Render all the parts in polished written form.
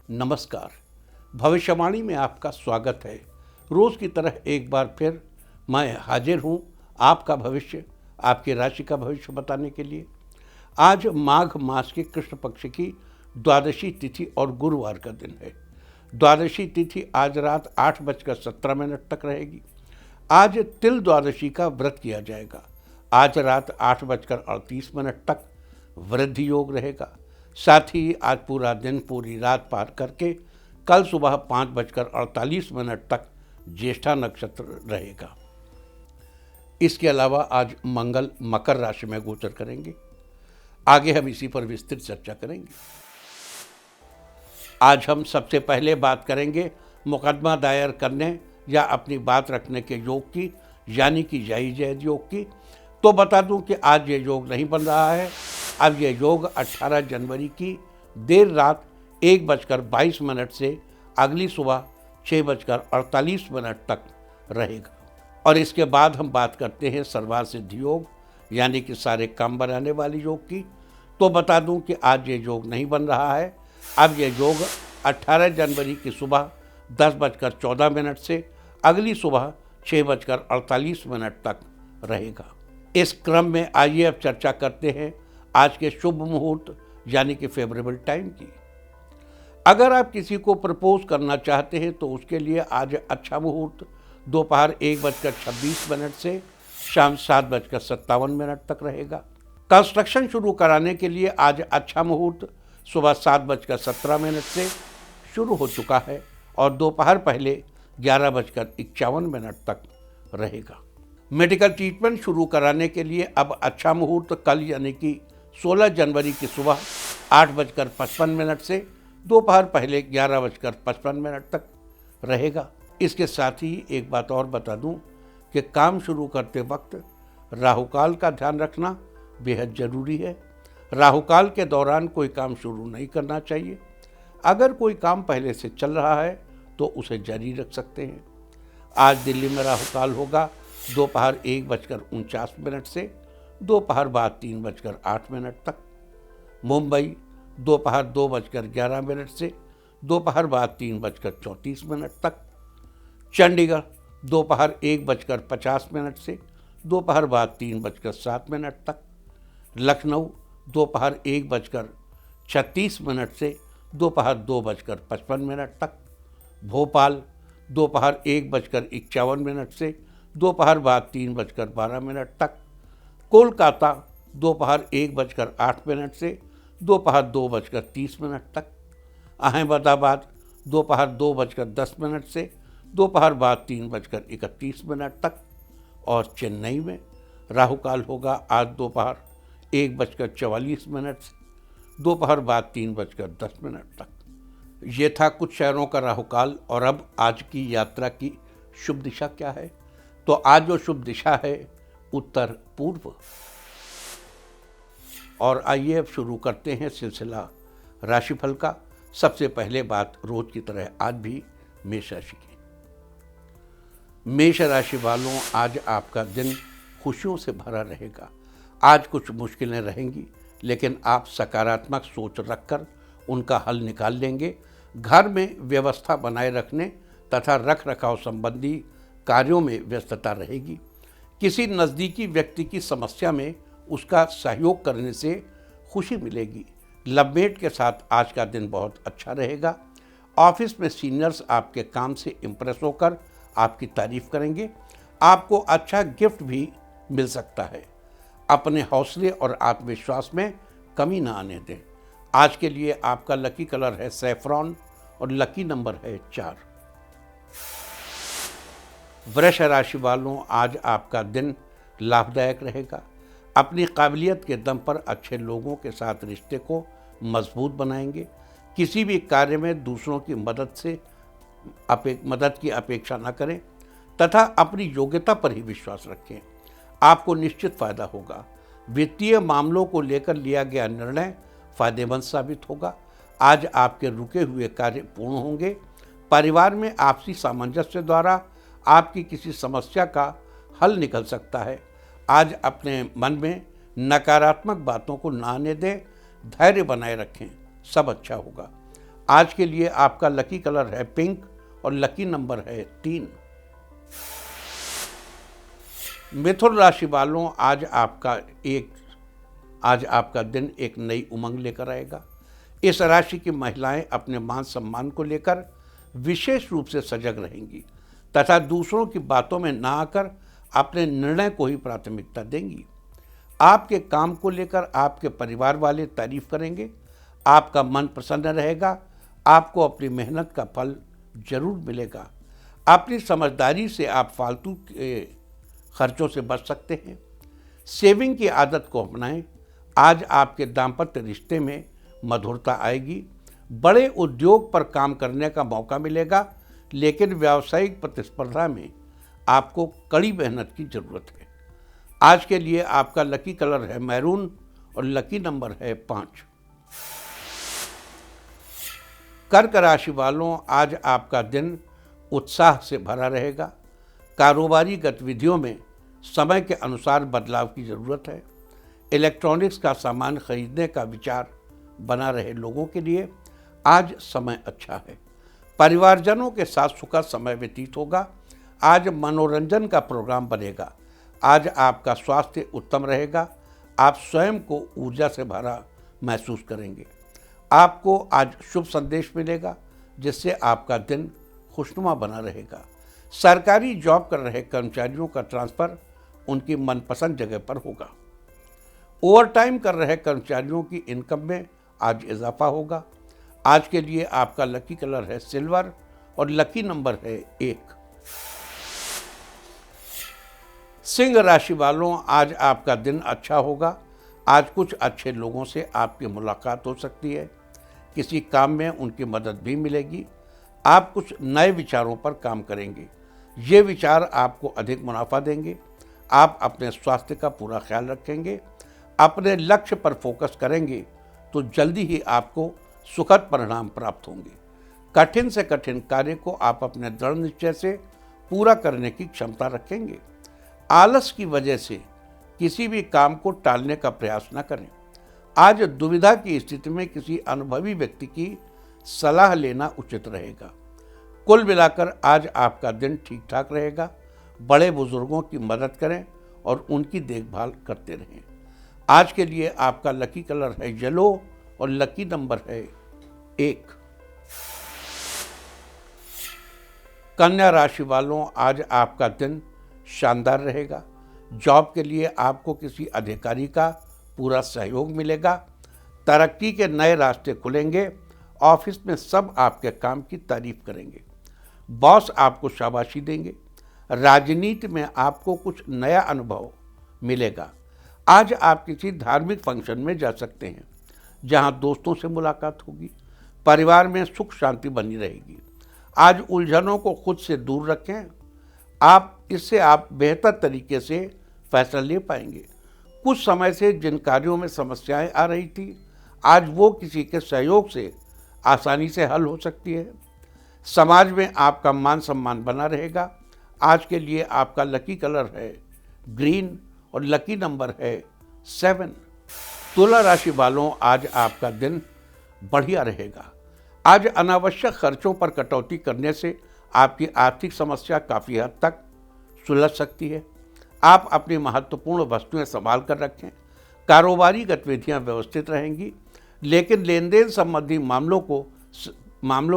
नमस्कार। भविष्यवाणी में आपका स्वागत है। रोज की तरह एक बार फिर मैं हाजिर हूँ आपका भविष्य, आपकी राशि का भविष्य बताने के लिए। आज माघ मास के कृष्ण पक्ष की द्वादशी तिथि और गुरुवार का दिन है। द्वादशी तिथि आज रात 8:17 तक रहेगी। आज तिल द्वादशी का व्रत किया जाएगा। आज रात 8:38 तक वृद्धि योग रहेगा। साथ ही आज पूरा दिन पूरी रात पार करके कल सुबह 5:48 तक ज्येष्ठा नक्षत्र रहेगा। इसके अलावा आज मंगल मकर राशि में गोचर करेंगे। आगे हम इसी पर विस्तृत चर्चा करेंगे। आज हम सबसे पहले बात करेंगे मुकदमा दायर करने या अपनी बात रखने के योग की, यानी कि जायज योग की। तो बता दूं कि आज ये योग नहीं बन रहा है। अब यह योग 18 जनवरी की देर रात 1:22 से अगली सुबह 6:48 तक रहेगा। और इसके बाद हम बात करते हैं सर्वार्थ सिद्धि योग, यानी कि सारे काम बनाने वाले योग की। तो बता दूं कि आज ये योग नहीं बन रहा है। अब यह योग 18 जनवरी की सुबह 10:14 से अगली सुबह 6:48 तक रहेगा। इस क्रम में आइए अब चर्चा करते हैं आज के शुभ मुहूर्त, यानी कि फेवरेबल टाइम की। अगर आप किसी को प्रपोज करना चाहते हैं तो उसके लिए आज अच्छा मुहूर्त दोपहर 1:26 से शाम 7:57 तक रहेगा। कंस्ट्रक्शन शुरू कराने के लिए आज अच्छा मुहूर्त सुबह 7:17 से शुरू हो चुका है और दोपहर पहले 11:51 तक रहेगा। मेडिकल ट्रीटमेंट शुरू कराने के लिए अब अच्छा मुहूर्त कल, यानी कि 16 जनवरी की सुबह 8:55 से दोपहर पहले 11:55 तक रहेगा। इसके साथ ही एक बात और बता दूं कि काम शुरू करते वक्त राहुकाल का ध्यान रखना बेहद ज़रूरी है। राहुकाल के दौरान कोई काम शुरू नहीं करना चाहिए। अगर कोई काम पहले से चल रहा है तो उसे जारी रख सकते हैं। आज दिल्ली में राहुकाल होगा दोपहर 1:49 से दोपहर बाद 3:08 तक। मुंबई दोपहर 2:11 से दोपहर बाद 3:34 तक। चंडीगढ़ दोपहर 1:50 से दोपहर बाद 3:07 तक। लखनऊ दोपहर 1:36 से दोपहर 2:55 तक। भोपाल दोपहर 1:51 से दोपहर बाद 3:12 तक। कोलकाता दोपहर 1:08 से दोपहर 2:30 तक। अहमदाबाद दोपहर 2:10 से दोपहर बाद 3:31 तक। और चेन्नई में राहुकाल होगा आज दोपहर 1:44 से दोपहर बाद 3:10 तक। ये था कुछ शहरों का राहुकाल। और अब आज की यात्रा की शुभ दिशा क्या है? तो आज जो शुभ दिशा है उत्तर पूर्व। और आइए अब शुरू करते हैं सिलसिला राशिफल का। सबसे पहले बात रोज की तरह आज भी मेष राशि की। मेष राशि वालों, आज आपका दिन खुशियों से भरा रहेगा। आज कुछ मुश्किलें रहेंगी, लेकिन आप सकारात्मक सोच रखकर उनका हल निकाल लेंगे। घर में व्यवस्था बनाए रखने तथा रख रखाव संबंधी कार्यों में व्यस्तता रहेगी। किसी नज़दीकी व्यक्ति की समस्या में उसका सहयोग करने से खुशी मिलेगी। लवमेट के साथ आज का दिन बहुत अच्छा रहेगा। ऑफिस में सीनियर्स आपके काम से इम्प्रेस होकर आपकी तारीफ करेंगे। आपको अच्छा गिफ्ट भी मिल सकता है। अपने हौसले और आत्मविश्वास में कमी ना आने दें। आज के लिए आपका लकी कलर है सैफ्रॉन और लकी नंबर है 4। वृष राशि वालों, आज आपका दिन लाभदायक रहेगा। अपनी काबिलियत के दम पर अच्छे लोगों के साथ रिश्ते को मजबूत बनाएंगे। किसी भी कार्य में दूसरों की मदद की अपेक्षा न करें तथा अपनी योग्यता पर ही विश्वास रखें। आपको निश्चित फायदा होगा। वित्तीय मामलों को लेकर लिया गया निर्णय फायदेमंद साबित होगा। आज आपके रुके हुए कार्य पूर्ण होंगे। परिवार में आपसी सामंजस्य द्वारा आपकी किसी समस्या का हल निकल सकता है। आज अपने मन में नकारात्मक बातों को ना आने दें, धैर्य बनाए रखें, सब अच्छा होगा। आज के लिए आपका लकी कलर है पिंक और लकी नंबर है 3। मिथुन राशि वालों, आज आपका दिन एक नई उमंग लेकर आएगा। इस राशि की महिलाएं अपने मान सम्मान को लेकर विशेष रूप से सजग रहेंगी तथा दूसरों की बातों में ना आकर अपने निर्णय को ही प्राथमिकता देंगी। आपके काम को लेकर आपके परिवार वाले तारीफ करेंगे। आपका मन प्रसन्न रहेगा। आपको अपनी मेहनत का फल जरूर मिलेगा। अपनी समझदारी से आप फालतू के खर्चों से बच सकते हैं। सेविंग की आदत को अपनाएं। आज आपके दाम्पत्य रिश्ते में मधुरता आएगी। बड़े उद्योग पर काम करने का मौका मिलेगा, लेकिन व्यावसायिक प्रतिस्पर्धा में आपको कड़ी मेहनत की जरूरत है। आज के लिए आपका लकी कलर है मैरून और लकी नंबर है 5। कर्क राशि वालों, आज आपका दिन उत्साह से भरा रहेगा। कारोबारी गतिविधियों में समय के अनुसार बदलाव की जरूरत है। इलेक्ट्रॉनिक्स का सामान खरीदने का विचार बना रहे लोगों के लिए आज समय अच्छा है। परिवारजनों के साथ सुखद समय व्यतीत होगा। आज मनोरंजन का प्रोग्राम बनेगा। आज आपका स्वास्थ्य उत्तम रहेगा। आप स्वयं को ऊर्जा से भरा महसूस करेंगे। आपको आज शुभ संदेश मिलेगा, जिससे आपका दिन खुशनुमा बना रहेगा। सरकारी जॉब कर रहे कर्मचारियों का ट्रांसफ़र उनकी मनपसंद जगह पर होगा। ओवरटाइम कर रहे कर्मचारियों की इनकम में आज इजाफा होगा। आज के लिए आपका लकी कलर है सिल्वर और लकी नंबर है 1। सिंह राशि वालों, आज आपका दिन अच्छा होगा। आज कुछ अच्छे लोगों से आपकी मुलाकात हो सकती है। किसी काम में उनकी मदद भी मिलेगी। आप कुछ नए विचारों पर काम करेंगे। ये विचार आपको अधिक मुनाफा देंगे। आप अपने स्वास्थ्य का पूरा ख्याल रखेंगे। अपने लक्ष्य पर फोकस करेंगे तो जल्दी ही आपको सुखद परिणाम प्राप्त होंगे। कठिन से कठिन कार्य को आप अपने दृढ़ निश्चय से पूरा करने की क्षमता रखेंगे। आलस की वजह से किसी भी काम को टालने का प्रयास न करें। आज दुविधा की स्थिति में किसी अनुभवी व्यक्ति की सलाह लेना उचित रहेगा। कुल मिलाकर आज आपका दिन ठीक ठाक रहेगा। बड़े बुजुर्गों की मदद करें और उनकी देखभाल करते रहें। आज के लिए आपका लकी कलर है येलो और लकी नंबर है 1। कन्या राशि वालों, आज आपका दिन शानदार रहेगा। जॉब के लिए आपको किसी अधिकारी का पूरा सहयोग मिलेगा। तरक्की के नए रास्ते खुलेंगे। ऑफिस में सब आपके काम की तारीफ करेंगे। बॉस आपको शाबाशी देंगे। राजनीति में आपको कुछ नया अनुभव मिलेगा। आज आप किसी धार्मिक फंक्शन में जा सकते हैं, जहां दोस्तों से मुलाकात होगी। परिवार में सुख शांति बनी रहेगी। आज उलझनों को खुद से दूर रखें। इससे आप बेहतर तरीके से फैसला ले पाएंगे। कुछ समय से जिन कार्यों में समस्याएं आ रही थी, आज वो किसी के सहयोग से आसानी से हल हो सकती है। समाज में आपका मान सम्मान बना रहेगा। आज के लिए आपका लकी कलर है ग्रीन और लकी नंबर है 7। तुला राशि वालों, आज आपका दिन बढ़िया रहेगा। आज अनावश्यक खर्चों पर कटौती करने से आपकी आर्थिक समस्या काफ़ी हद तक सुलझ सकती है। आप अपनी महत्वपूर्ण वस्तुएं संभाल कर रखें। कारोबारी गतिविधियां व्यवस्थित रहेंगी, लेकिन लेन देन संबंधी मामलों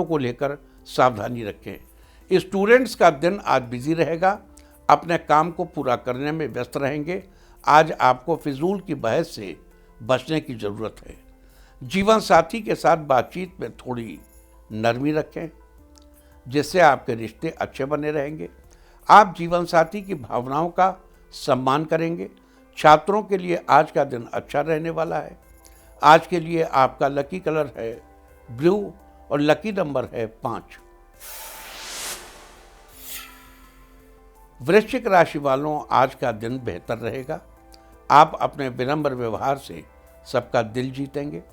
को लेकर सावधानी रखें। स्टूडेंट्स का दिन आज बिजी रहेगा। अपने काम को पूरा करने में व्यस्त रहेंगे। आज आपको फिजूल की बहस से बचने की ज़रूरत है। जीवन साथी के साथ बातचीत में थोड़ी नरमी रखें, जिससे आपके रिश्ते अच्छे बने रहेंगे। आप जीवन साथी की भावनाओं का सम्मान करेंगे। छात्रों के लिए आज का दिन अच्छा रहने वाला है। आज के लिए आपका लकी कलर है ब्लू और लकी नंबर है 5। वृश्चिक राशि वालों, आज का दिन बेहतर रहेगा। आप अपने विनम्र व्यवहार से सबका दिल जीतेंगे।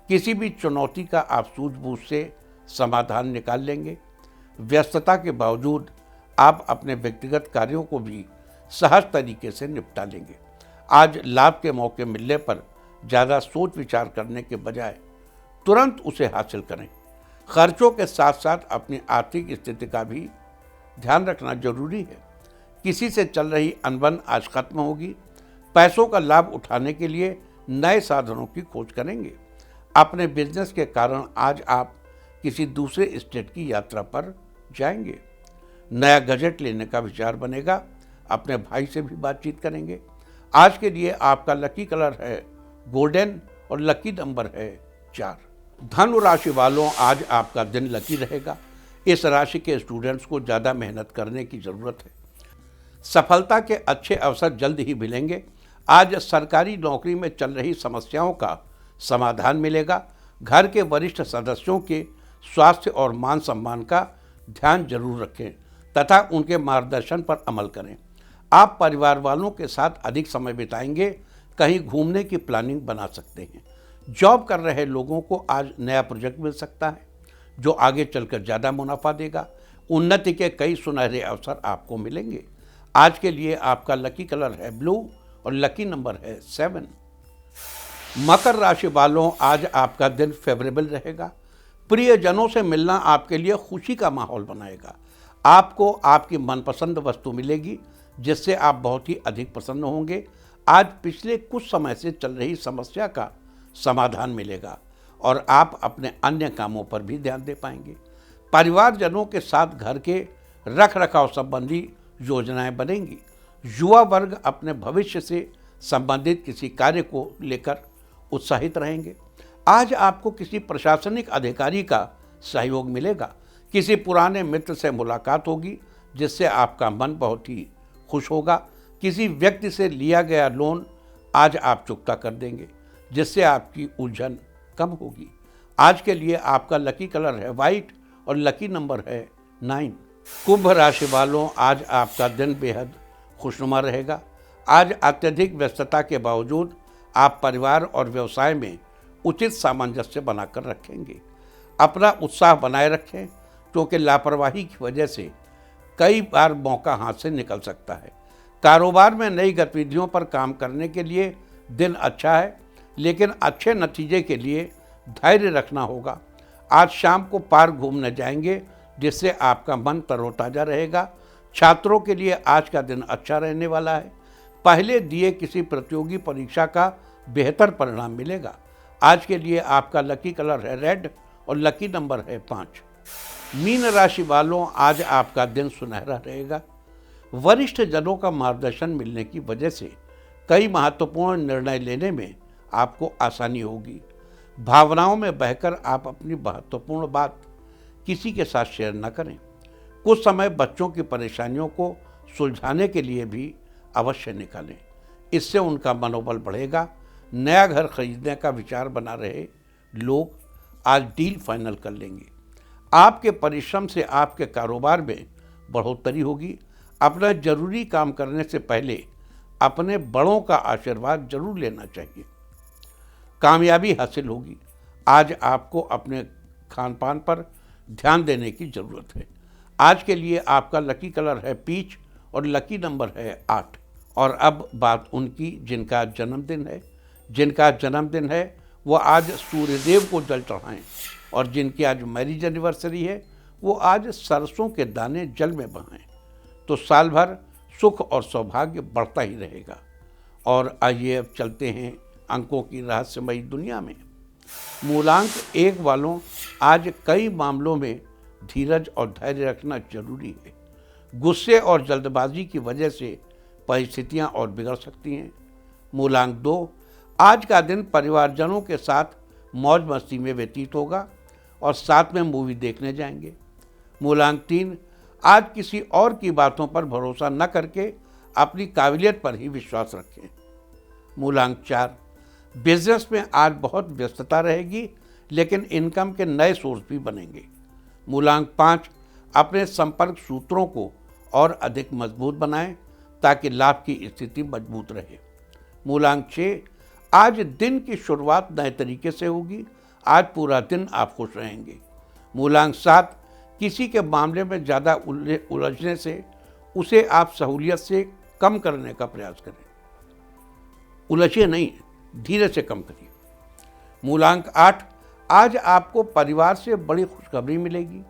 किसी भी चुनौती का आप सूझबूझ से समाधान निकाल लेंगे। व्यस्तता के बावजूद आप अपने व्यक्तिगत कार्यों को भी सहज तरीके से निपटा लेंगे। आज लाभ के मौके मिलने पर ज़्यादा सोच विचार करने के बजाय तुरंत उसे हासिल करें। खर्चों के साथ साथ अपनी आर्थिक स्थिति का भी ध्यान रखना जरूरी है। किसी से चल रही अनबन आज खत्म होगी। पैसों का लाभ उठाने के लिए नए साधनों की खोज करेंगे। अपने बिजनेस के कारण आज आप किसी दूसरे स्टेट की यात्रा पर जाएंगे। नया गजट लेने का विचार बनेगा। अपने भाई से भी बातचीत करेंगे। आज के लिए आपका लकी कलर है गोल्डन और लकी नंबर है 4। धनु राशि वालों, आज आपका दिन लकी रहेगा। इस राशि के स्टूडेंट्स को ज़्यादा मेहनत करने की ज़रूरत है। सफलता के अच्छे अवसर जल्द ही मिलेंगे। आज सरकारी नौकरी में चल रही समस्याओं का समाधान मिलेगा। घर के वरिष्ठ सदस्यों के स्वास्थ्य और मान सम्मान का ध्यान जरूर रखें तथा उनके मार्गदर्शन पर अमल करें। आप परिवार वालों के साथ अधिक समय बिताएंगे। कहीं घूमने की प्लानिंग बना सकते हैं। जॉब कर रहे लोगों को आज नया प्रोजेक्ट मिल सकता है जो आगे चलकर ज़्यादा मुनाफा देगा। उन्नति के कई सुनहरे अवसर आपको मिलेंगे। आज के लिए आपका लकी कलर है ब्लू और लकी नंबर है 7। मकर राशि वालों, आज आपका दिन फेवरेबल रहेगा। प्रियजनों से मिलना आपके लिए खुशी का माहौल बनाएगा। आपको आपकी मनपसंद वस्तु मिलेगी जिससे आप बहुत ही अधिक प्रसन्न होंगे। आज पिछले कुछ समय से चल रही समस्या का समाधान मिलेगा और आप अपने अन्य कामों पर भी ध्यान दे पाएंगे। परिवारजनों के साथ घर के रख रखाव संबंधी योजनाएं बनेंगी। युवा वर्ग अपने भविष्य से संबंधित किसी कार्य को लेकर उत्साहित रहेंगे। आज आपको किसी प्रशासनिक अधिकारी का सहयोग मिलेगा। किसी पुराने मित्र से मुलाकात होगी जिससे आपका मन बहुत ही खुश होगा। किसी व्यक्ति से लिया गया लोन आज आप चुकता कर देंगे जिससे आपकी उलझन कम होगी। आज के लिए आपका लकी कलर है वाइट और लकी नंबर है 9। कुंभ राशि वालों, आज आपका दिन बेहद खुशनुमा रहेगा। आज अत्यधिक व्यस्तता के बावजूद आप परिवार और व्यवसाय में उचित सामंजस्य बनाकर रखेंगे। अपना उत्साह बनाए रखें क्योंकि लापरवाही की वजह से कई बार मौका हाथ से निकल सकता है। कारोबार में नई गतिविधियों पर काम करने के लिए दिन अच्छा है, लेकिन अच्छे नतीजे के लिए धैर्य रखना होगा। आज शाम को पार्क घूमने जाएंगे जिससे आपका मन तरोताज़ा रहेगा। छात्रों के लिए आज का दिन अच्छा रहने वाला है। पहले दिए किसी प्रतियोगी परीक्षा का बेहतर परिणाम मिलेगा। आज के लिए आपका लकी कलर है रेड और लकी नंबर है 5। मीन राशि वालों, आज आपका दिन सुनहरा रहेगा। वरिष्ठ जनों का मार्गदर्शन मिलने की वजह से कई महत्वपूर्ण निर्णय लेने में आपको आसानी होगी। भावनाओं में बहकर आप अपनी महत्वपूर्ण बात किसी के साथ शेयर न करें। कुछ समय बच्चों की परेशानियों को सुलझाने के लिए भी अवश्य निकालें। इससे उनका मनोबल बढ़ेगा। नया घर खरीदने का विचार बना रहे लोग आज डील फाइनल कर लेंगे। आपके परिश्रम से आपके कारोबार में बढ़ोतरी होगी। अपना जरूरी काम करने से पहले अपने बड़ों का आशीर्वाद जरूर लेना चाहिए। कामयाबी हासिल होगी। आज आपको अपने खान पान पर ध्यान देने की ज़रूरत है। आज के लिए आपका लकी कलर है पीच और लकी नंबर है 8। और अब बात उनकी जिनका जन्मदिन है वो आज सूर्यदेव को जल चढ़ाएं, और जिनकी आज मैरिज एनिवर्सरी है वो आज सरसों के दाने जल में बहाएं, तो साल भर सुख और सौभाग्य बढ़ता ही रहेगा। और आइए अब चलते हैं अंकों की रहस्यमयी दुनिया में। मूलांक 1 वालों, आज कई मामलों में धीरज और धैर्य रखना जरूरी है। गुस्से और जल्दबाजी की वजह से परिस्थितियां और बिगड़ सकती हैं। मूलांक 2, आज का दिन परिवारजनों के साथ मौज मस्ती में व्यतीत होगा और साथ में मूवी देखने जाएंगे। मूलांक 3, आज किसी और की बातों पर भरोसा न करके अपनी काबिलियत पर ही विश्वास रखें। मूलांक 4, बिजनेस में आज बहुत व्यस्तता रहेगी लेकिन इनकम के नए सोर्स भी बनेंगे। मूलांक 5, अपने संपर्क सूत्रों को और अधिक मजबूत बनाएं ताकि लाभ की स्थिति मजबूत रहे। मूलांक 6, आज दिन की शुरुआत नए तरीके से होगी। आज पूरा दिन आप खुश रहेंगे। मूलांक 7, किसी के मामले में ज़्यादा उलझने से उसे आप सहूलियत से कम करने का प्रयास करें। उलझिए नहीं, धीरे से कम करिए। मूलांक 8, आज आपको परिवार से बड़ी खुशखबरी मिलेगी,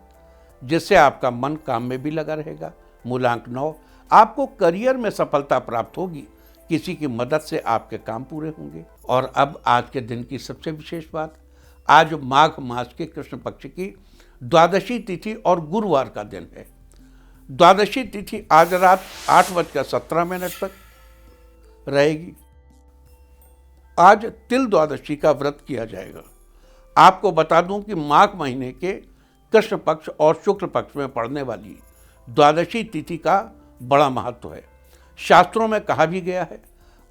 जिससे आपका मन काम में भी लगा रहेगा। मूलांक 9, आपको करियर में सफलता प्राप्त होगी, किसी की मदद से आपके काम पूरे होंगे। और अब आज के दिन की सबसे विशेष बात, आज माघ मास के कृष्ण पक्ष की द्वादशी तिथि और गुरुवार का दिन है। द्वादशी तिथि आज रात 8:17 तक रहेगी। आज तिल द्वादशी का व्रत किया जाएगा। आपको बता दूं कि माघ महीने के कृष्ण पक्ष और शुक्ल पक्ष में पड़ने वाली द्वादशी तिथि का बड़ा महत्व है। शास्त्रों में कहा भी गया है,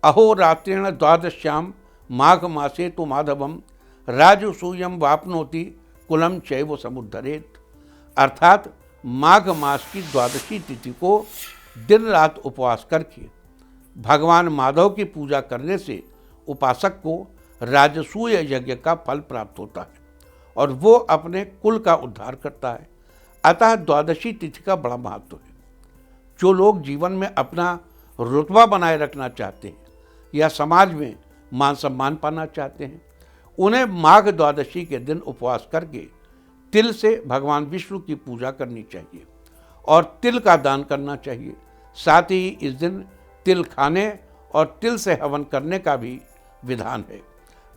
अहोरात्रेण द्वादश्याम माघ मासे तो माधवम राजसूयम वापनोति कुलम चैव समुद्धरेत। अर्थात माघ मास की द्वादशी तिथि को दिन रात उपवास करके भगवान माधव की पूजा करने से उपासक को राजसूय यज्ञ का फल प्राप्त होता है और वो अपने कुल का उद्धार करता है। अतः द्वादशी तिथि का बड़ा महत्व है। जो लोग जीवन में अपना रुतबा बनाए रखना चाहते हैं या समाज में मान सम्मान पाना चाहते हैं, उन्हें माघ द्वादशी के दिन उपवास करके तिल से भगवान विष्णु की पूजा करनी चाहिए और तिल का दान करना चाहिए। साथ ही इस दिन तिल खाने और तिल से हवन करने का भी विधान है।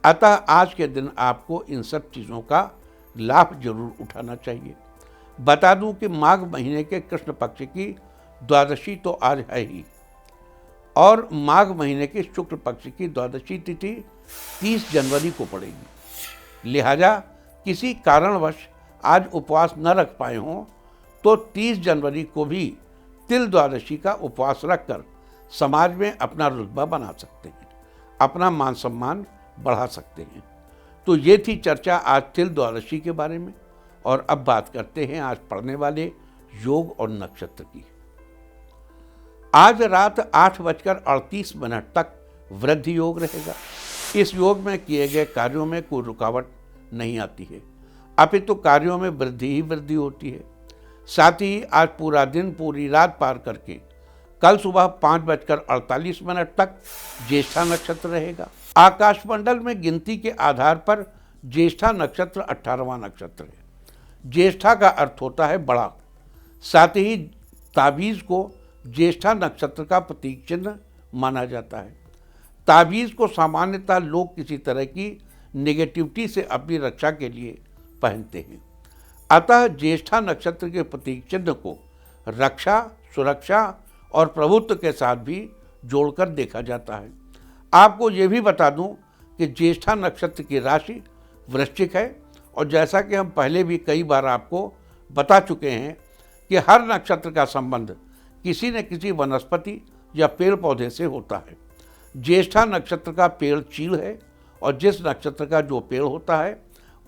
अतः आज के दिन आपको इन सब चीज़ों का लाभ जरूर उठाना चाहिए। बता दूं कि माघ महीने के कृष्ण पक्ष की द्वादशी तो आज है ही, और माघ महीने के शुक्ल पक्ष की द्वादशी तिथि 30 जनवरी को पड़ेगी। लिहाजा किसी कारणवश आज उपवास न रख पाए हों तो 30 जनवरी को भी तिल द्वादशी का उपवास रखकर समाज में अपना रुतबा बना सकते हैं, अपना मान सम्मान बढ़ा सकते हैं। तो ये थी चर्चा आज तिल द्वादशी के बारे में। और अब बात करते हैं आज पड़ने वाले योग और नक्षत्र की। आज रात 8:38 तक वृद्धि योग रहेगा। इस योग में किए गए कार्यों में कोई रुकावट नहीं आती है, अपितु कार्यों में वृद्धि ही वृद्धि होती है। साथ ही आज पूरा दिन पूरी रात पार करके कल सुबह 5:48 तक ज्येष्ठा नक्षत्र रहेगा। आकाशमंडल में गिनती के आधार पर ज्येष्ठा नक्षत्र 18वां नक्षत्र है। ज्येष्ठा का अर्थ होता है बड़ा। साथ ही ताबीज़ को ज्येष्ठा नक्षत्र का प्रतीक चिन्ह माना जाता है। ताबीज़ को सामान्यतः लोग किसी तरह की नेगेटिविटी से अपनी रक्षा के लिए पहनते हैं। अतः ज्येष्ठा नक्षत्र के प्रतीक चिन्ह को रक्षा, सुरक्षा और प्रभुत्व के साथ भी जोड़कर देखा जाता है। आपको ये भी बता दूं कि ज्येष्ठा नक्षत्र की राशि वृश्चिक है, और जैसा कि हम पहले भी कई बार आपको बता चुके हैं कि हर नक्षत्र का संबंध किसी न किसी वनस्पति या पेड़ पौधे से होता है। ज्येष्ठा नक्षत्र का पेड़ चीड़ है, और जिस नक्षत्र का जो पेड़ होता है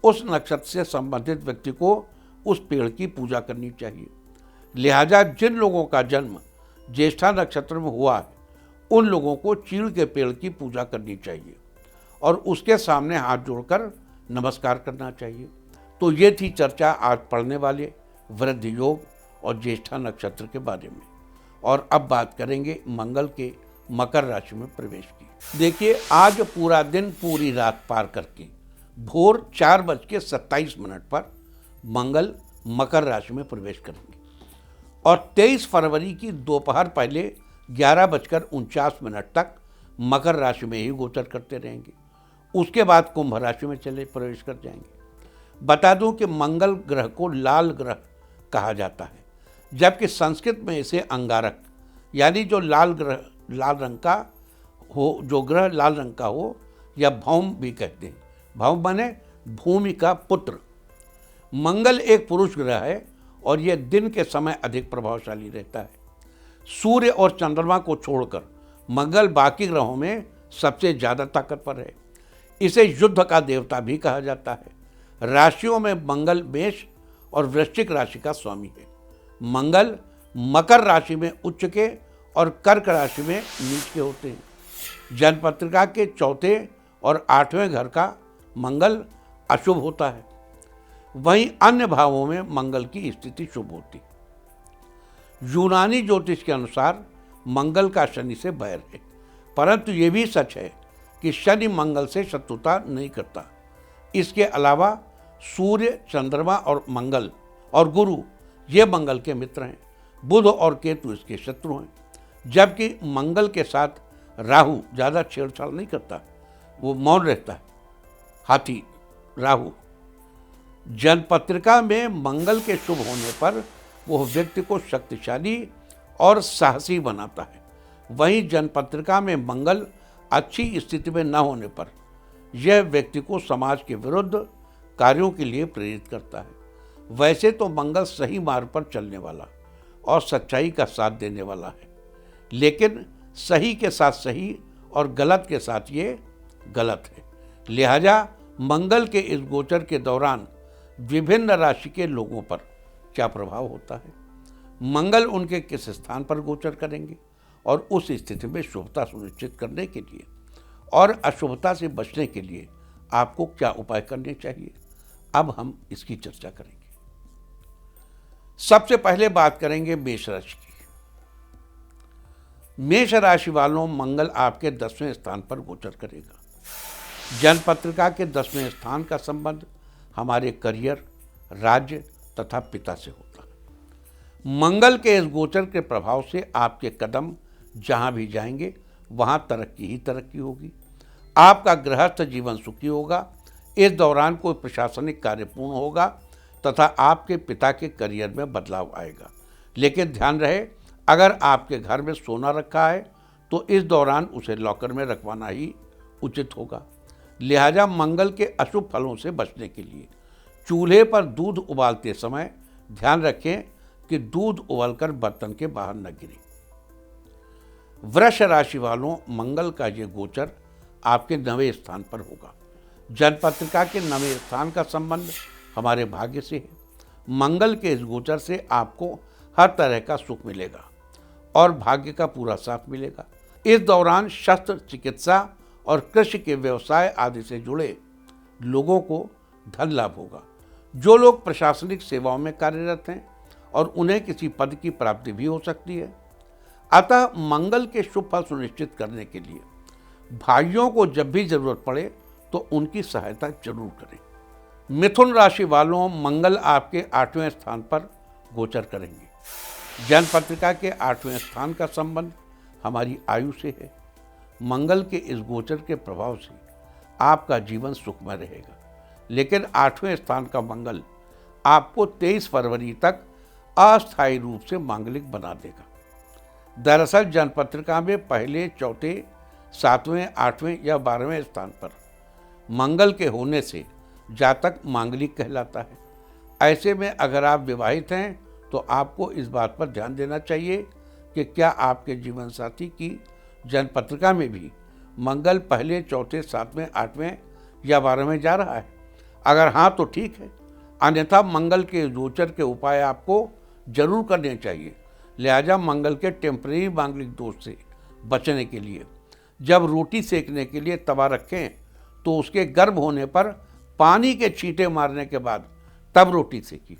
उस नक्षत्र से संबंधित व्यक्ति को उस पेड़ की पूजा करनी चाहिए। लिहाजा जिन लोगों का जन्म ज्येष्ठा नक्षत्र में हुआ है उन लोगों को चीड़ के पेड़ की पूजा करनी चाहिए और उसके सामने हाथ जोड़कर नमस्कार करना चाहिए। तो ये थी चर्चा आज पढ़ने वाले वृद्धि योग और ज्येष्ठा नक्षत्र के बारे में। और अब बात करेंगे मंगल के मकर राशि में प्रवेश की। देखिए, आज पूरा दिन पूरी रात पार करके भोर 4:27 पर मंगल मकर राशि में प्रवेश करेंगे और 23 फरवरी की दोपहर पहले 11:49 तक मकर राशि में ही गोचर करते रहेंगे। उसके बाद कुंभ राशि में प्रवेश कर जाएंगे। बता दूं कि मंगल ग्रह को लाल ग्रह कहा जाता है, जबकि संस्कृत में इसे अंगारक यानी जो लाल रंग का हो, जो ग्रह लाल रंग का हो, या भौम भी कहते हैं। भौम माने भूमि का पुत्र। मंगल एक पुरुष ग्रह है और यह दिन के समय अधिक प्रभावशाली रहता है। सूर्य और चंद्रमा को छोड़कर मंगल बाकी ग्रहों में सबसे ज़्यादा ताकतवर है। इसे युद्ध का देवता भी कहा जाता है। राशियों में मंगल मेष और वृश्चिक राशि का स्वामी है। मंगल मकर राशि में उच्च के और कर्क राशि में नीच के होते हैं। जनपत्रिका के 4थे और 8वें घर का मंगल अशुभ होता है, वहीं अन्य भावों में मंगल की स्थिति शुभ होती है। यूनानी ज्योतिष के अनुसार मंगल का शनि से बैर है, परंतु ये भी सच है कि शनि मंगल से शत्रुता नहीं करता। इसके अलावा सूर्य, चंद्रमा और मंगल और गुरु ये मंगल के मित्र हैं। बुध और केतु इसके शत्रु हैं। जबकि मंगल के साथ राहु ज़्यादा छेड़छाड़ नहीं करता, वो मौन रहता है। हाथी राहु जनपत्रिका में मंगल के शुभ होने पर वह व्यक्ति को शक्तिशाली और साहसी बनाता है। वहीं जनपत्रिका में मंगल अच्छी स्थिति में न होने पर यह व्यक्ति को समाज के विरुद्ध कार्यों के लिए प्रेरित करता है। वैसे तो मंगल सही मार्ग पर चलने वाला और सच्चाई का साथ देने वाला है, लेकिन सही के साथ सही और गलत के साथ ये गलत है। लिहाजा मंगल के इस गोचर के दौरान विभिन्न राशि के लोगों पर क्या प्रभाव होता है, मंगल उनके किस स्थान पर गोचर करेंगे और उस स्थिति में शुभता सुनिश्चित करने के लिए और अशुभता से बचने के लिए आपको क्या उपाय करने चाहिए, अब हम इसकी चर्चा करेंगे। सबसे पहले बात करेंगे मेष राशि की। मेष राशि वालों, मंगल आपके 10वें स्थान पर गोचर करेगा। जनपत्रिका के 10वें स्थान का संबंध हमारे करियर, राज्य तथा पिता से होता है। मंगल के इस गोचर के प्रभाव से आपके कदम जहां भी जाएंगे वहां तरक्की ही तरक्की होगी। आपका गृहस्थ जीवन सुखी होगा। इस दौरान कोई प्रशासनिक कार्य पूर्ण होगा तथा आपके पिता के करियर में बदलाव आएगा। लेकिन ध्यान रहे, अगर आपके घर में सोना रखा है तो इस दौरान उसे लॉकर में रखवाना ही उचित होगा। लिहाजा मंगल के अशुभ फलों से बचने के लिए चूल्हे पर दूध उबालते समय ध्यान रखें कि दूध उबलकर बर्तन के बाहर न गिरे। वृष राशि वालों, मंगल का ये गोचर आपके 9वें स्थान पर होगा। जनपत्रिका के 9वें स्थान का संबंध हमारे भाग्य से है। मंगल के इस गोचर से आपको हर तरह का सुख मिलेगा और भाग्य का पूरा साथ मिलेगा। इस दौरान शस्त्र चिकित्सा और कृषि के व्यवसाय आदि से जुड़े लोगों को धन लाभ होगा। जो लोग प्रशासनिक सेवाओं में कार्यरत हैं और उन्हें किसी पद की प्राप्ति भी हो सकती है। अतः मंगल के शुभ फल सुनिश्चित करने के लिए भाइयों को जब भी जरूरत पड़े तो उनकी सहायता जरूर करें। मिथुन राशि वालों, मंगल आपके 8वें स्थान पर गोचर करेंगे। जनपत्रिका के 8वें स्थान का संबंध हमारी आयु से है। मंगल के इस गोचर के प्रभाव से आपका जीवन सुखमय रहेगा, लेकिन 8वें स्थान का मंगल आपको 23 फरवरी तक अस्थायी रूप से मांगलिक बना देगा। दरअसल जनपत्रिका में पहले, चौथे, 7वें, 8वें या 12वें स्थान पर मंगल के होने से जातक मांगलिक कहलाता है। ऐसे में अगर आप विवाहित हैं तो आपको इस बात पर ध्यान देना चाहिए कि क्या आपके जीवन साथी की जनपत्रिका में भी मंगल पहले, चौथे, 7वें, 8वें या 12वें जा रहा है। अगर हाँ तो ठीक है, अन्यथा मंगल के गोचर के उपाय आपको जरूर करने चाहिए। लिहाजा मंगल के टेम्परेरी मांगलिक दोष से बचने के लिए जब रोटी सेकने के लिए तवा रखें तो उसके गर्म होने पर पानी के छींटे मारने के बाद तब रोटी सेकी।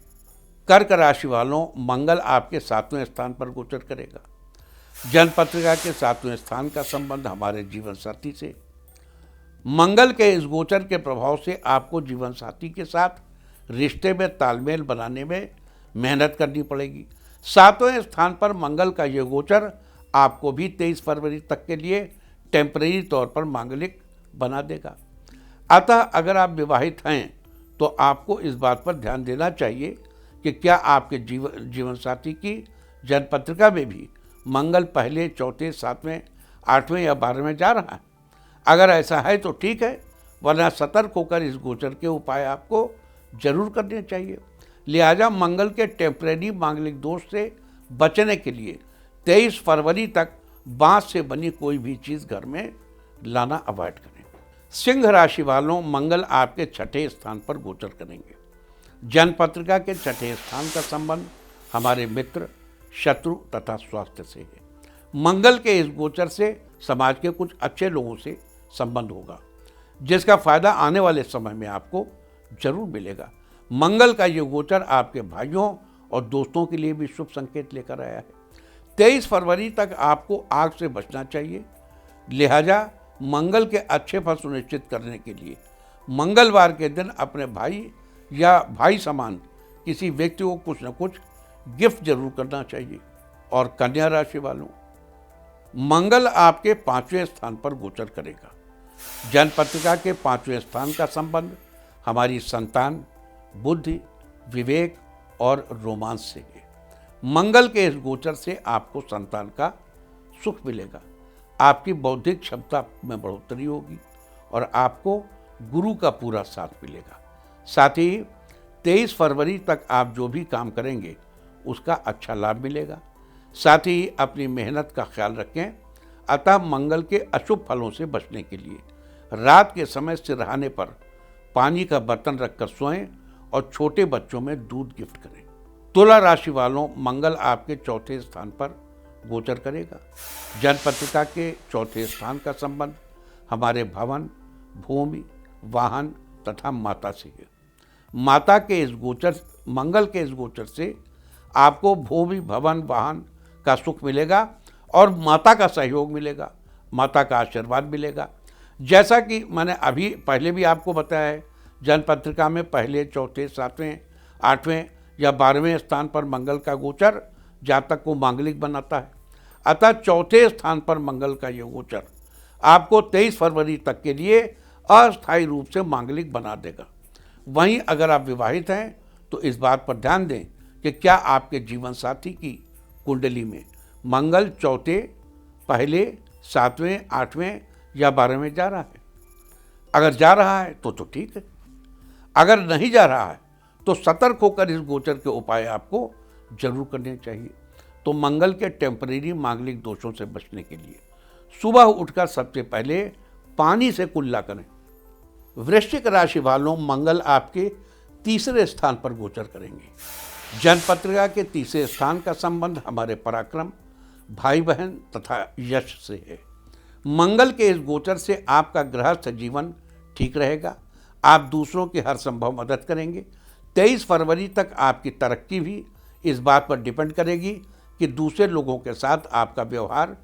कर्क राशि वालों, मंगल आपके 7वें स्थान पर गोचर करेगा। जनपत्रिका के 7वें स्थान का संबंध हमारे जीवन साथी से। मंगल के इस गोचर के प्रभाव से आपको जीवन साथी के साथ रिश्ते में तालमेल बनाने में मेहनत करनी पड़ेगी। 7वें स्थान पर मंगल का यह गोचर आपको भी 23 फरवरी तक के लिए टेम्परेरी तौर पर मांगलिक बना देगा। अतः अगर आप विवाहित हैं तो आपको इस बात पर ध्यान देना चाहिए कि क्या आपके जीवन साथी की जनपत्रिका में भी मंगल पहले, चौथे, 7वें, 8वें या 12वें जा रहा है। अगर ऐसा है तो ठीक है, वरना सतर्क होकर इस गोचर के उपाय आपको जरूर करने चाहिए। लिहाजा मंगल के टेम्परेरी मांगलिक दोष से बचने के लिए 23 फरवरी तक बांस से बनी कोई भी चीज़ घर में लाना अवॉइड करें। सिंह राशि वालों, मंगल आपके 6ठे स्थान पर गोचर करेंगे। जनपत्रिका के 6ठे स्थान का संबंध हमारे मित्र, शत्रु तथा स्वास्थ्य से है। मंगल के इस गोचर से समाज के कुछ अच्छे लोगों से संबंध होगा, जिसका फायदा आने वाले समय में आपको जरूर मिलेगा। मंगल का ये गोचर आपके भाइयों और दोस्तों के लिए भी शुभ संकेत लेकर आया है। 23 फरवरी तक आपको आग से बचना चाहिए। लिहाजा मंगल के अच्छे फल सुनिश्चित करने के लिए मंगलवार के दिन अपने भाई या भाई समान किसी व्यक्ति को कुछ न कुछ गिफ्ट जरूर करना चाहिए। और कन्या राशि वालों, मंगल आपके 5वें स्थान पर गोचर करेगा। जन्मपत्रिका के 5वें स्थान का संबंध हमारी संतान, बुद्धि, विवेक और रोमांस से है। मंगल के इस गोचर से आपको संतान का सुख मिलेगा, आपकी बौद्धिक क्षमता में बढ़ोतरी होगी और आपको गुरु का पूरा साथ मिलेगा। साथ ही 23 फरवरी तक आप जो भी काम करेंगे उसका अच्छा लाभ मिलेगा। साथ ही अपनी मेहनत का ख्याल रखें। अतः मंगल के अशुभ फलों से बचने के लिए रात के समय सिरहाने पर पानी का बर्तन रखकर सोएं और छोटे बच्चों में दूध गिफ्ट करें। तुला राशि वालों, मंगल आपके 4थे स्थान पर गोचर करेगा। जन्मपत्रिका के 4थे स्थान का संबंध हमारे भवन, भूमि, वाहन तथा माता से है। माता के इस गोचर, मंगल के इस गोचर से आपको भूमि, भवन, वाहन का सुख मिलेगा और माता का सहयोग मिलेगा, माता का आशीर्वाद मिलेगा। जैसा कि मैंने अभी पहले भी आपको बताया है, जन्मपत्रिका में पहले, चौथे, 7वें, 8वें या 12वें स्थान पर मंगल का गोचर जातक को मांगलिक बनाता है। अतः 4थे स्थान पर मंगल का ये गोचर आपको 23 फरवरी तक के लिए अस्थायी रूप से मांगलिक बना देगा। वहीं अगर आप विवाहित हैं तो इस बात पर ध्यान दें कि क्या आपके जीवन साथी की कुंडली में मंगल 4थे, पहले, 7वें, 8वें या 12वें जा रहा है। अगर जा रहा है तो ठीक है, अगर नहीं जा रहा है तो सतर्क होकर इस गोचर के उपाय आपको जरूर करने चाहिए। तो मंगल के टेम्परेरी मांगलिक दोषों से बचने के लिए सुबह उठकर सबसे पहले पानी से कुल्ला करें। वृश्चिक राशि वालों, मंगल आपके 3रे स्थान पर गोचर करेंगे। जन्मपत्रिका के 3रे स्थान का संबंध हमारे पराक्रम, भाई बहन तथा यश से है। मंगल के इस गोचर से आपका गृहस्थ जीवन ठीक रहेगा, आप दूसरों की हर संभव मदद करेंगे। 23 फरवरी तक आपकी तरक्की भी इस बात पर डिपेंड करेगी कि दूसरे लोगों के साथ आपका व्यवहार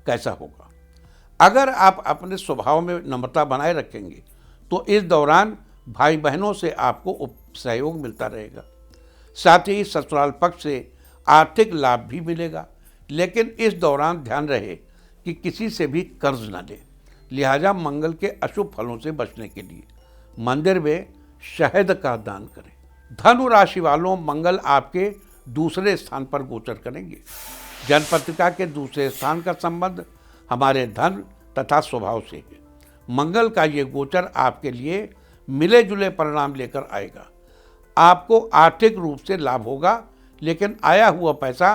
कैसा होगा। अगर आप अपने स्वभाव में नम्रता बनाए रखेंगे तो इस दौरान भाई बहनों से आपको सहयोग मिलता रहेगा। साथ ही ससुराल पक्ष से आर्थिक लाभ भी मिलेगा, लेकिन इस दौरान ध्यान रहे कि किसी से भी कर्ज न लें। लिहाजा मंगल के अशुभ फलों से बचने के लिए मंदिर में शहद का दान करें। धनु राशि वालों, मंगल आपके 2रे स्थान पर गोचर करेंगे। जन्मपत्रिका के 2रे स्थान का संबंध हमारे धन तथा स्वभाव से है। मंगल का ये गोचर आपके लिए मिले जुले परिणाम लेकर आएगा। आपको आर्थिक रूप से लाभ होगा, लेकिन आया हुआ पैसा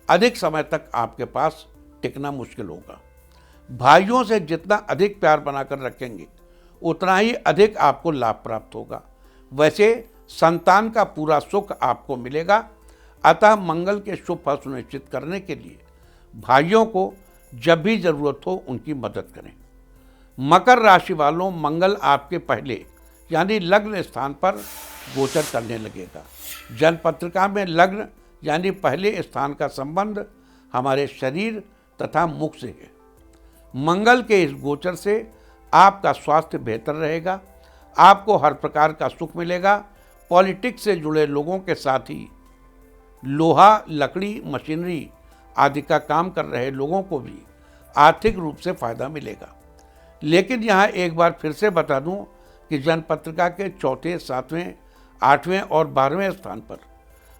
अधिक समय तक आपके पास टिकना मुश्किल होगा। भाइयों से जितना अधिक प्यार बनाकर रखेंगे उतना ही अधिक आपको लाभ प्राप्त होगा। वैसे संतान का पूरा सुख आपको मिलेगा। अतः मंगल के शुभ फल सुनिश्चित करने के लिए भाइयों को जब भी जरूरत हो उनकी मदद करें। मकर राशि वालों, मंगल आपके पहले यानी लग्न स्थान पर गोचर करने लगेगा। जन्मपत्रिका में लग्न यानी पहले स्थान का संबंध हमारे शरीर तथा मुख से है। मंगल के इस गोचर से आपका स्वास्थ्य बेहतर रहेगा, आपको हर प्रकार का सुख मिलेगा। पॉलिटिक्स से जुड़े लोगों के साथ ही लोहा, लकड़ी, मशीनरी आदि का काम कर रहे लोगों को भी आर्थिक रूप से फायदा मिलेगा। लेकिन यहाँ एक बार फिर से बता दूं कि जन्मपत्रिका के 4थे, 7वें, 8वें और 12वें स्थान पर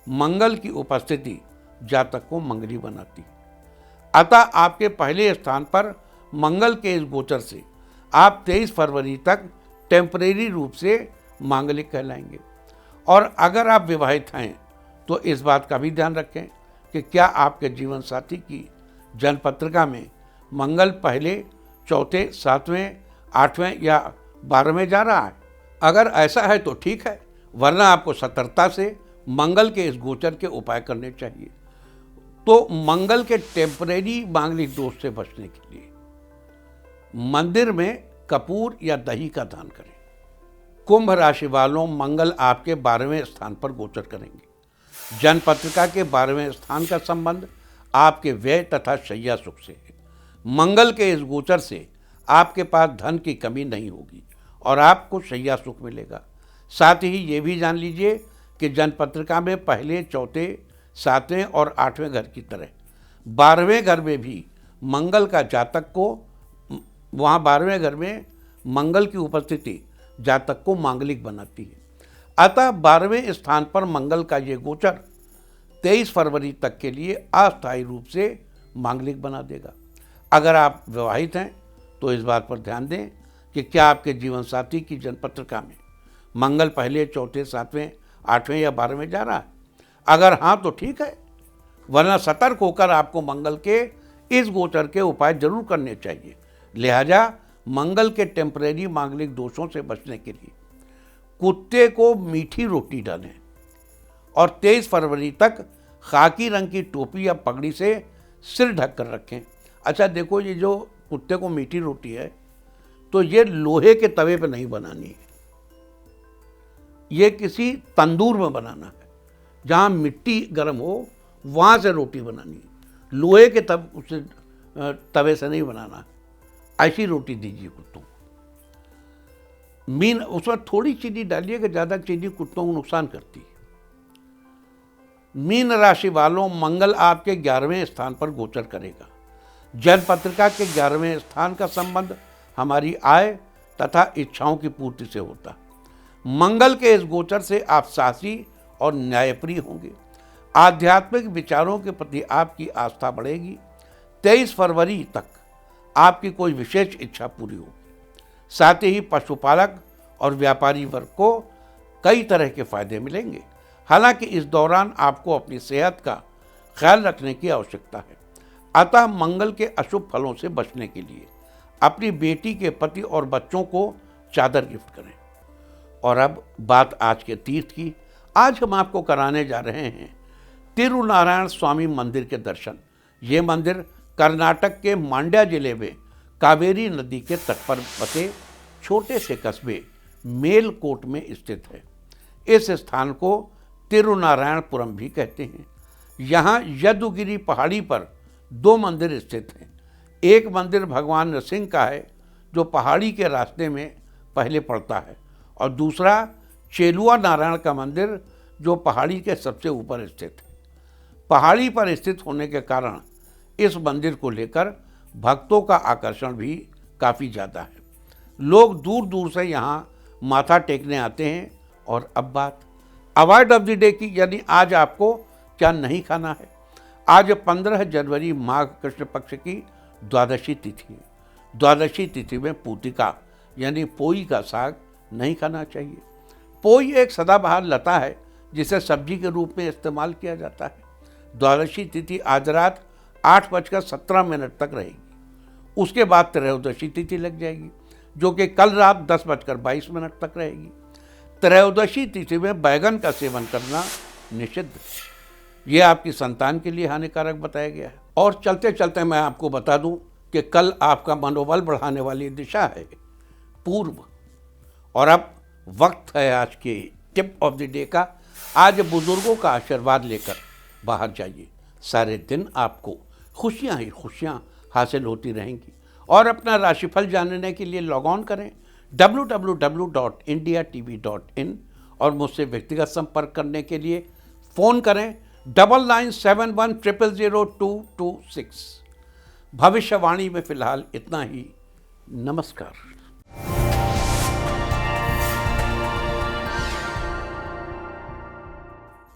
मंगल की उपस्थिति जातक को मंगली बनाती है। अतः आपके पहले स्थान पर मंगल के इस गोचर से आप 23 फरवरी तक टेम्परेरी रूप से मांगलिक कहलाएंगे। और अगर आप विवाहित हैं तो इस बात का भी ध्यान रखें कि क्या आपके जीवन साथी की जन्मपत्रिका में मंगल पहले, 4थे, 7वें, 8वें या 12वें जा रहा है। अगर ऐसा है तो ठीक है, वरना आपको सतर्कता से मंगल के इस गोचर के उपाय करने चाहिए। तो मंगल के टेम्परेरी मांगलिक दोष से बचने के लिए मंदिर में कपूर या दही का दान करें। कुंभ राशि वालों, मंगल आपके 12वें स्थान पर गोचर करेंगे। जन्मपत्रिका के 12वें स्थान का संबंध आपके व्यय तथा शैया सुख से है। मंगल के इस गोचर से आपके पास धन की कमी नहीं होगी और आपको शैया सुख मिलेगा। साथ ही ये भी जान लीजिए कि जन्मपत्रिका में पहले, चौथे, 7वें और 8वें घर की तरह 12वें घर में भी मंगल का जातक को, वहाँ 12वें घर में मंगल की उपस्थिति जातक को मांगलिक बनाती है। अतः 12वें स्थान पर मंगल का ये गोचर 23 फरवरी तक के लिए अस्थायी रूप से मांगलिक बना देगा। अगर आप विवाहित हैं तो इस बात पर ध्यान दें कि क्या आपके जीवन साथी की जन्मपत्रिका में मंगल पहले, चौथे, 7वें, 8वें या 12वें जा रहा है। अगर हाँ तो ठीक है, वरना सतर्क होकर आपको मंगल के इस गोचर के उपाय जरूर करने चाहिए। लिहाजा मंगल के टेम्परेरी मांगलिक दोषों से बचने के लिए कुत्ते को मीठी रोटी डालें और 23 फरवरी तक खाकी रंग की टोपी या पगड़ी से सिर ढक कर रखें। अच्छा देखो, ये जो कुत्ते को मीठी रोटी है तो ये लोहे के तवे पे नहीं बनानी है, ये किसी तंदूर में बनाना है जहाँ मिट्टी गर्म हो, वहाँ से रोटी बनानी है। लोहे के तवे से नहीं बनाना है। ऐसी रोटी दीजिए कुत्तों को। मीन उसमें थोड़ी चीनी डालिए कि ज़्यादा चीनी कुत्तों को नुकसान करती है। मीन राशि वालों, मंगल आपके 11वें स्थान पर गोचर करेगा। जन्मपत्रिका के 11वें स्थान का संबंध हमारी आय तथा इच्छाओं की पूर्ति से होता है। मंगल के इस गोचर से आप साहसी और न्यायप्रिय होंगे। आध्यात्मिक विचारों के प्रति आपकी आस्था बढ़ेगी। 23 फरवरी तक आपकी कोई विशेष इच्छा पूरी होगी। साथ ही पशुपालक और व्यापारी वर्ग को कई तरह के फायदे मिलेंगे। हालांकि इस दौरान आपको अपनी सेहत का ख्याल रखने की आवश्यकता है। अतः मंगल के अशुभ फलों से बचने के लिए अपनी बेटी के पति और बच्चों को चादर गिफ्ट करें। और अब बात आज के तीर्थ की। आज हम आपको कराने जा रहे हैं तिरुनारायण स्वामी मंदिर के दर्शन। ये मंदिर कर्नाटक के मांड्या जिले में कावेरी नदी के तट पर बसे छोटे से कस्बे मेलकोट में स्थित है। इस स्थान को तिरुनारायणपुरम भी कहते हैं। यहाँ यदुगिरी पहाड़ी पर 2 मंदिर स्थित हैं। एक मंदिर भगवान नृसिंह का है जो पहाड़ी के रास्ते में पहले पड़ता है, और दूसरा चेलुआ नारायण का मंदिर जो पहाड़ी के सबसे ऊपर स्थित है। पहाड़ी पर स्थित होने के कारण इस मंदिर को लेकर भक्तों का आकर्षण भी काफ़ी ज़्यादा है। लोग दूर दूर से यहाँ माथा टेकने आते हैं। और अब बात अवॉइड ऑफ द डे की, यानी आज आपको क्या नहीं खाना है। आज 15 जनवरी माघ कृष्ण पक्ष की द्वादशी तिथि है। द्वादशी तिथि में पूतिका यानी पोई का साग नहीं खाना चाहिए। पोई एक सदाबहार लता है जिसे सब्जी के रूप में इस्तेमाल किया जाता है। द्वादशी तिथि आज रात 8:17 तक रहेगी। उसके बाद त्रयोदशी तिथि लग जाएगी जो कि कल रात 10:22 तक रहेगी। त्रयोदशी तिथि में बैगन का सेवन करना निषिद्ध है। ये आपकी संतान के लिए हानिकारक बताया गया है। और चलते चलते मैं आपको बता दूं कि कल आपका मनोबल बढ़ाने वाली दिशा है पूर्व। और अब वक्त है आज के टिप ऑफ द डे का। आज बुजुर्गों का आशीर्वाद लेकर बाहर जाइए। सारे दिन आपको खुशियां ही खुशियां हासिल होती रहेंगी। और अपना राशिफल जानने के लिए लॉग ऑन करें www.indiatv.in और मुझसे व्यक्तिगत संपर्क करने के लिए फ़ोन करें 9971000226। भविष्यवाणी में फ़िलहाल इतना ही। नमस्कार।